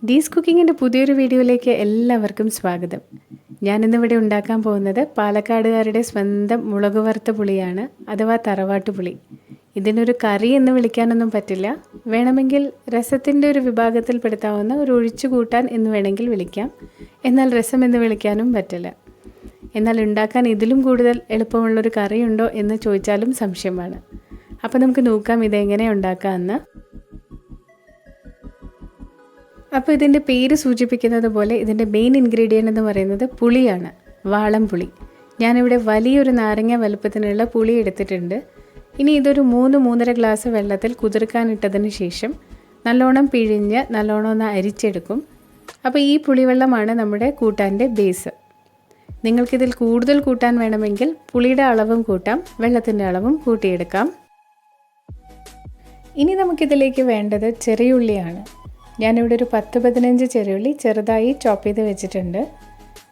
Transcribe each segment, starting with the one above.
ഡീസ് കുക്കിങ്ങിൻ്റെ പുതിയൊരു വീഡിയോയിലേക്ക് എല്ലാവർക്കും സ്വാഗതം. ഞാനിന്നിവിടെ ഉണ്ടാക്കാൻ പോകുന്നത് പാലക്കാടുകാരുടെ സ്വന്തം മുളക് വറുത്ത പുളിയാണ്, അഥവാ തറവാട്ടുപുളി. ഇതിനൊരു കറി എന്ന് വിളിക്കാനൊന്നും പറ്റില്ല. വേണമെങ്കിൽ രസത്തിൻ്റെ ഒരു വിഭാഗത്തിൽപ്പെടുത്താവുന്ന ഒരു ഒഴിച്ചു കൂട്ടാൻ എന്ന് വേണമെങ്കിൽ വിളിക്കാം. എന്നാൽ രസം എന്ന് വിളിക്കാനും പറ്റില്ല. എന്നാൽ ഉണ്ടാക്കാൻ ഇതിലും കൂടുതൽ എളുപ്പമുള്ളൊരു കറിയുണ്ടോ എന്ന് ചോദിച്ചാലും സംശയമാണ്. അപ്പോൾ നമുക്ക് നോക്കാം ഇതെങ്ങനെ ഉണ്ടാക്കാമെന്ന്. അപ്പോൾ ഇതിൻ്റെ പേര് സൂചിപ്പിക്കുന്നത് പോലെ ഇതിൻ്റെ മെയിൻ ഇൻഗ്രീഡിയൻ്റ് എന്ന് പറയുന്നത് പുളിയാണ്, വാളം പുളി. ഞാനിവിടെ വലിയൊരു നാരങ്ങ വലുപ്പത്തിനുള്ള പുളി എടുത്തിട്ടുണ്ട്. ഇനി ഇതൊരു 3-3.5 ഗ്ലാസ് വെള്ളത്തിൽ കുതിർക്കാനിട്ടതിന് ശേഷം നല്ലോണം പിഴിഞ്ഞ് നല്ലോണം ഒന്ന് അരിച്ചെടുക്കും. അപ്പോൾ ഈ പുളിവെള്ളമാണ് നമ്മുടെ കൂട്ടാൻ്റെ ബേസ്. നിങ്ങൾക്കിതിൽ കൂടുതൽ കൂട്ടാൻ വേണമെങ്കിൽ പുളിയുടെ അളവും കൂട്ടാം, വെള്ളത്തിൻ്റെ അളവും കൂട്ടിയെടുക്കാം. ഇനി നമുക്കിതിലേക്ക് വേണ്ടത് ചെറിയുള്ളിയാണ്. ഞാനിവിടെ ഒരു 10-15 ചെറിയുള്ളി ചെറുതായി ചോപ്പ് ചെയ്ത് വെച്ചിട്ടുണ്ട്.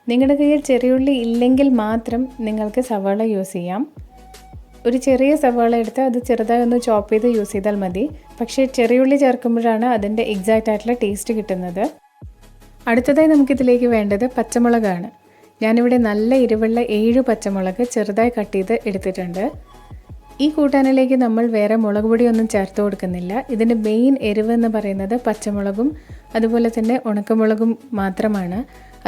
നിങ്ങളുടെ കയ്യിൽ ചെറിയുള്ളി ഇല്ലെങ്കിൽ മാത്രം നിങ്ങൾക്ക് സവാള യൂസ് ചെയ്യാം. ഒരു ചെറിയ സവാള എടുത്ത് അത് ചെറുതായി ഒന്ന് ചോപ്പ് ചെയ്ത് യൂസ് ചെയ്താൽ മതി. പക്ഷേ ചെറിയുള്ളി ചേർക്കുമ്പോഴാണ് അതിൻ്റെ എക്സാക്റ്റ് ആയിട്ടുള്ള ടേസ്റ്റ് കിട്ടുന്നത്. അടുത്തതായി നമുക്കിതിലേക്ക് വേണ്ടത് പച്ചമുളകാണ്. ഞാനിവിടെ നല്ല എരിവുള്ള 7 പച്ചമുളക് ചെറുതായി കട്ട് ചെയ്ത് എടുത്തിട്ടുണ്ട്. ഈ കൂട്ടാനിലേക്ക് നമ്മൾ വേറെ മുളക് പൊടിയൊന്നും ചേർത്ത് കൊടുക്കുന്നില്ല. ഇതിൻ്റെ മെയിൻ എരിവ് എന്ന് പറയുന്നത് പച്ചമുളകും അതുപോലെ തന്നെ ഉണക്കമുളകും മാത്രമാണ്.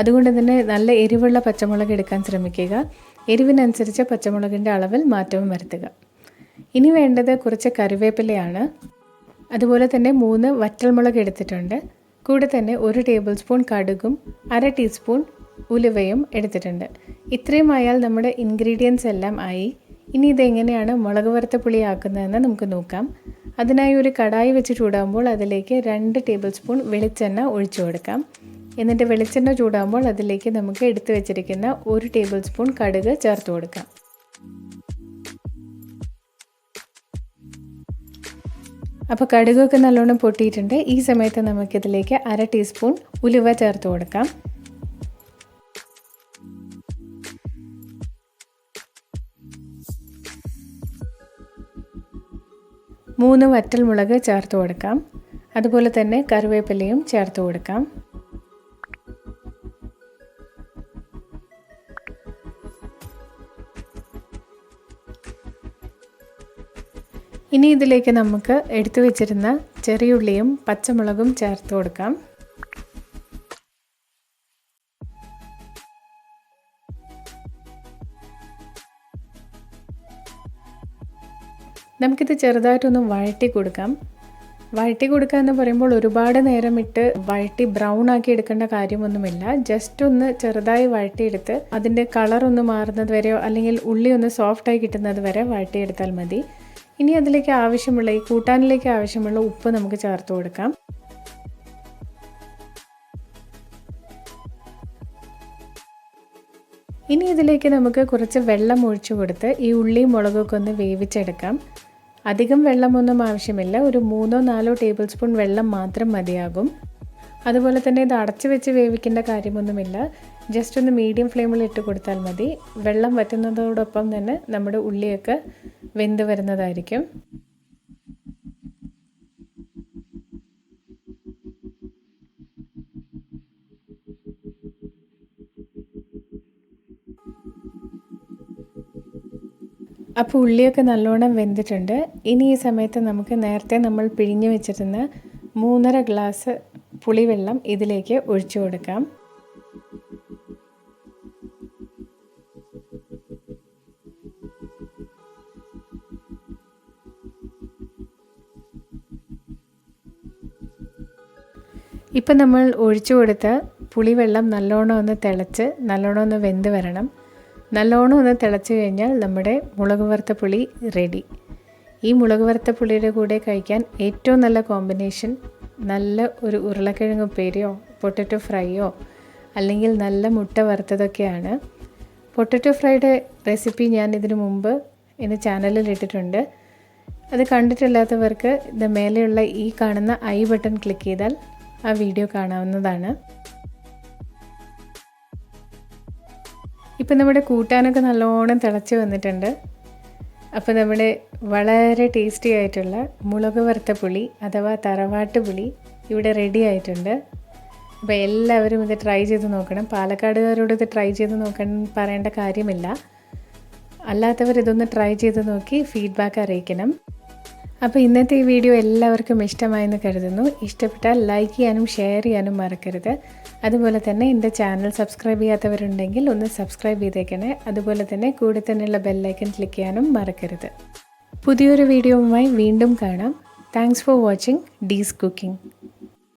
അതുകൊണ്ട് തന്നെ നല്ല എരിവുള്ള പച്ചമുളക് എടുക്കാൻ ശ്രമിക്കുക. എരിവിനനുസരിച്ച് പച്ചമുളകിൻ്റെ അളവിൽ മാറ്റവും വരുത്തുക. ഇനി വേണ്ടത് കുറച്ച് കറിവേപ്പിലയാണ്. അതുപോലെ തന്നെ 3 വറ്റൽമുളക് എടുത്തിട്ടുണ്ട്. കൂടെ തന്നെ 1 ടേബിൾ സ്പൂൺ കടുകും 1/2 ടീസ്പൂൺ ഉലുവയും എടുത്തിട്ടുണ്ട്. ഇത്രയും ആയാൽ നമ്മുടെ ഇൻഗ്രീഡിയൻസ് എല്ലാം ആയി. ഇനി ഇതെങ്ങനെയാണ് മുളക് വറുത്ത പുളി ആക്കുന്നതെന്ന് നമുക്ക് നോക്കാം. അതിനായി ഒരു കടായി വെച്ച് ചൂടാകുമ്പോൾ അതിലേക്ക് 2 ടേബിൾ സ്പൂൺ വെളിച്ചെണ്ണ ഒഴിച്ചു കൊടുക്കാം. എന്നിട്ട് വെളിച്ചെണ്ണ ചൂടാകുമ്പോൾ അതിലേക്ക് നമുക്ക് എടുത്തു വെച്ചിരിക്കുന്ന 1 ടേബിൾ സ്പൂൺ കടുക് ചേർത്ത് കൊടുക്കാം. അപ്പോൾ കടുകൊക്കെ നല്ലോണം പൊട്ടിയിട്ടുണ്ട്. ഈ സമയത്ത് നമുക്കിതിലേക്ക് 1/2 ടീസ്പൂൺ ഉലുവ ചേർത്ത് കൊടുക്കാം. 3 വറ്റൽമുളക് ചേർത്ത് കൊടുക്കാം. അതുപോലെ തന്നെ കറിവേപ്പിലയും ചേർത്ത് കൊടുക്കാം. ഇനി ഇതിലേക്ക് നമുക്ക് എടുത്തു വെച്ചിരുന്ന ചെറിയുള്ളിയും പച്ചമുളകും ചേർത്ത് കൊടുക്കാം. നമുക്കിത് ചെറുതായിട്ടൊന്ന് വഴറ്റി കൊടുക്കാം. വഴറ്റി കൊടുക്കുക എന്ന് പറയുമ്പോൾ ഒരുപാട് നേരം ഇട്ട് വഴറ്റി ബ്രൗൺ ആക്കി എടുക്കേണ്ട കാര്യമൊന്നുമില്ല. ജസ്റ്റ് ഒന്ന് ചെറുതായി വഴറ്റിയെടുത്ത് അതിൻ്റെ കളറൊന്ന് മാറുന്നത് വരെയോ അല്ലെങ്കിൽ ഉള്ളി ഒന്ന് സോഫ്റ്റായി കിട്ടുന്നത് വരെ വഴറ്റിയെടുത്താൽ മതി. ഇനി അതിലേക്ക് ആവശ്യമുള്ള ഈ കൂട്ടാനിലേക്ക് ആവശ്യമുള്ള ഉപ്പ് നമുക്ക് ചേർത്ത് കൊടുക്കാം. ഇനി ഇതിലേക്ക് നമുക്ക് കുറച്ച് വെള്ളം ഒഴിച്ചു കൊടുത്ത് ഈ ഉള്ളിയും മുളകൊക്കെ ഒന്ന് വേവിച്ചെടുക്കാം. അധികം വെള്ളമൊന്നും ആവശ്യമില്ല. ഒരു 3-4 ടേബിൾ സ്പൂൺ വെള്ളം മാത്രം മതിയാകും. അതുപോലെ തന്നെ ഇത് അടച്ചു വെച്ച് വേവിക്കേണ്ട കാര്യമൊന്നുമില്ല. ജസ്റ്റ് ഒന്ന് മീഡിയം ഫ്ലെയിമിൽ ഇട്ട് കൊടുത്താൽ മതി. വെള്ളം വറ്റുന്നതോടൊപ്പം തന്നെ നമ്മുടെ ഉള്ളിയൊക്കെ വെന്ത് വരുന്നതായിരിക്കും. അപ്പോൾ ഉള്ളിയൊക്കെ നല്ലോണം വെന്തിട്ടുണ്ട്. ഇനി ഈ സമയത്ത് നമുക്ക് നേരത്തെ നമ്മൾ പിഴിഞ്ഞ് വെച്ചിരുന്ന 3.5 ഗ്ലാസ് പുളിവെള്ളം ഇതിലേക്ക് ഒഴിച്ചു കൊടുക്കാം. ഇപ്പം നമ്മൾ ഒഴിച്ചു കൊടുത്ത പുളിവെള്ളം നല്ലോണം ഒന്ന് തിളച്ച് നല്ലോണം ഒന്ന് വെന്ത് വരണം. നല്ലോണം ഒന്ന് തിളച്ച് കഴിഞ്ഞാൽ നമ്മുടെ മുളക് വറുത്ത പുളി റെഡി. ഈ മുളക് വറുത്ത പുളിയുടെ കൂടെ കഴിക്കാൻ ഏറ്റവും നല്ല കോമ്പിനേഷൻ നല്ല ഒരു ഉരുളക്കിഴങ്ങ് ഉപ്പേരിയോ പൊട്ടറ്റോ ഫ്രൈയോ അല്ലെങ്കിൽ നല്ല മുട്ട വറുത്തതൊക്കെയാണ്. പൊട്ടറ്റോ ഫ്രൈയുടെ റെസിപ്പി ഞാൻ ഇതിനു മുമ്പ് എൻ്റെ ചാനലിൽ ഇട്ടിട്ടുണ്ട്. അത് കണ്ടിട്ടില്ലാത്തവർക്ക് ഇത് മേലെയുള്ള ഈ കാണുന്ന ഐ ബട്ടൺ ക്ലിക്ക് ചെയ്താൽ ആ വീഡിയോ കാണാവുന്നതാണ്. ഇപ്പം നമ്മുടെ കൂട്ടാനൊക്കെ നല്ലോണം തിളച്ച് വന്നിട്ടുണ്ട്. അപ്പോൾ നമ്മുടെ വളരെ ടേസ്റ്റി ആയിട്ടുള്ള മുളക് വറുത്ത പുളി അഥവാ തറവാട്ടുപുളി ഇവിടെ റെഡി ആയിട്ടുണ്ട്. അപ്പോൾ എല്ലാവരും ഇത് ട്രൈ ചെയ്ത് നോക്കണം. പാലക്കാടുകാരോട് ഇത് ട്രൈ ചെയ്ത് നോക്കാൻ പറയേണ്ട കാര്യമില്ല. അല്ലാത്തവർ ഇതൊന്ന് ട്രൈ ചെയ്ത് നോക്കി ഫീഡ്ബാക്ക് അറിയിക്കണം. അപ്പോൾ ഇന്നത്തെ ഈ വീഡിയോ എല്ലാവർക്കും ഇഷ്ടമായെന്ന് കരുതുന്നു. ഇഷ്ടപ്പെട്ടാൽ ലൈക്ക് ചെയ്യാനും ഷെയർ ചെയ്യാനും മറക്കരുത്. അതുപോലെ തന്നെ എൻ്റെ ചാനൽ സബ്സ്ക്രൈബ് ചെയ്യാത്തവരുണ്ടെങ്കിൽ ഒന്ന് സബ്സ്ക്രൈബ് ചെയ്തേക്കണേ. അതുപോലെ തന്നെ കൂടെ തന്നെയുള്ള ബെല്ലൈക്കൺ ക്ലിക്ക് ചെയ്യാനും മറക്കരുത്. പുതിയൊരു വീഡിയോവുമായി വീണ്ടും കാണാം. Thanks for watching Dee's cooking.